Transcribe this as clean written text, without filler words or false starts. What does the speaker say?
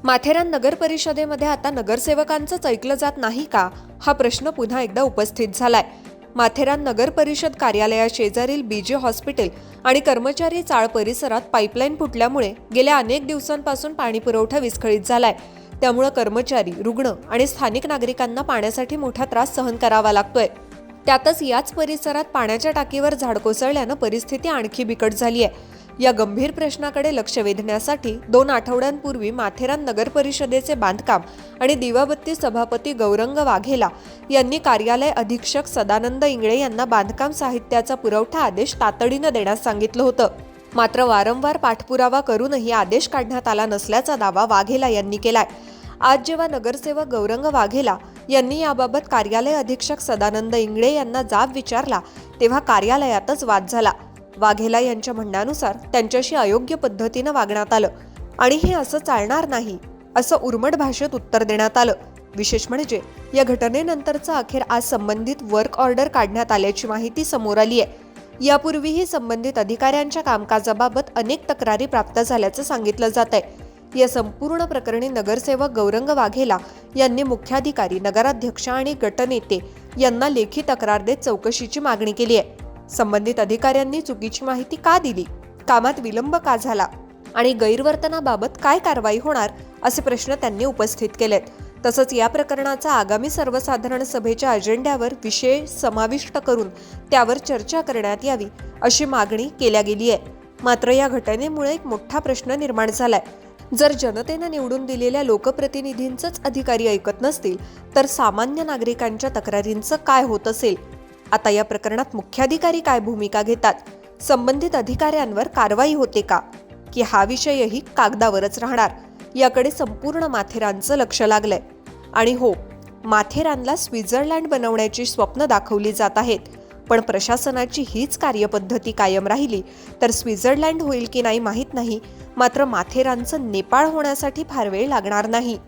माथेरान नगर परिषदेमध्ये आता नगरसेवकांचंच ऐकलं जात नाही का, हा प्रश्न पुन्हा एकदा उपस्थित झालाय. माथेरान नगर परिषद कार्यालयाशेजारील बीजे हॉस्पिटल आणि कर्मचारी चाळ परिसरात पाईपलाईन फुटल्यामुळे गेल्या अनेक दिवसांपासून पाणी पुरवठा विस्कळीत झालाय. त्यामुळे कर्मचारी, रुग्ण आणि स्थानिक नागरिकांना पाण्यासाठी मोठा त्रास सहन करावा लागतोय. त्यातच याच परिसरात पाण्याच्या टाकीवर झाड कोसळल्यानं परिस्थिती आणखी बिकट झाली आहे. या गंभीर प्रश्नाकडे लक्ष वेधण्यासाठी 2 आठवड्यांपूर्वी माथेरान नगर परिषदेचे बांधकाम आणि दिवाबत्ती सभापती गौरंग वाघेला यांनी कार्यालय अधीक्षक सदानंद इंगळे यांना बांधकाम साहित्याचा पुरवठा आदेश तातडीनं देण्यास सांगितलं होतं. मात्र वारंवार पाठपुरावा करूनही आदेश काढण्यात आला नसल्याचा दावा वाघेला यांनी केलाय. आज जेव्हा नगरसेवक गौरंग वाघेला यांनी याबाबत कार्यालय अधीक्षक सदानंद इंगळे यांना जाब विचारला, तेव्हा कार्यालयातच वाद झाला. वाघेला यांच्या म्हणण्यानुसार त्यांच्याशी अयोग्य पद्धतीनं वागण्यात आलं आणि हे असं चालणार नाही, असं उर्मट भाषेत उत्तर देण्यात आलं. विशेष म्हणजे या घटनेनंतरचं अखेर आज संबंधित वर्क ऑर्डर काढण्यात आल्याची माहिती समोर आली आहे. यापूर्वीही संबंधित अधिकाऱ्यांच्या कामकाजाबाबत अनेक तक्रारी प्राप्त झाल्याचं सांगितलं जात आहे. या संपूर्ण प्रकरणी नगरसेवक गौरंग वाघेला यांनी मुख्याधिकारी, नगराध्यक्ष आणि गटनेते यांना लेखी तक्रार देत चौकशीची मागणी केली आहे. संबंधित अधिकाऱ्यांनी चुकीची माहिती का दिली, कामात विलंब का झाला आणि गैरवर्तनाबाबत काय कारवाई होणार, असे प्रश्न त्यांनी उपस्थित केलेत. तसंच या प्रकरणाचा आगामी सर्वसाधारण सभेच्या अजेंड्यावर विषय समाविष्ट करून त्यावर चर्चा करण्यात यावी, अशी मागणी केल्या गेली आहे. मात्र या घटनेमुळे एक मोठा प्रश्न निर्माण झालाय. जर जनतेनं निवडून दिलेल्या लोकप्रतिनिधींचंच अधिकारी ऐकत नसतील तर सामान्य नागरिकांच्या तक्रारींचं काय होत असेल? आता या प्रकरणात मुख्याधिकारी काय भूमिका घेतात? संबंधित अधिकाऱ्यांवर कारवाई होते का, की हा विषयही कागदावरच राहणार? याकडे संपूर्ण माथेरानचं लक्ष लागलंय. आणि हो, माथेरानला स्वित्झर्लंड बनवण्याची स्वप्न दाखवली जात आहेत. पण प्रशासनाची हीच कार्यपद्धती कायम राहिली तर स्वित्झर्लंड होईल की नाही माहीत नाही, मात्र माथेरानचं नेपाळ होण्यासाठी फार वेळ लागणार नाही.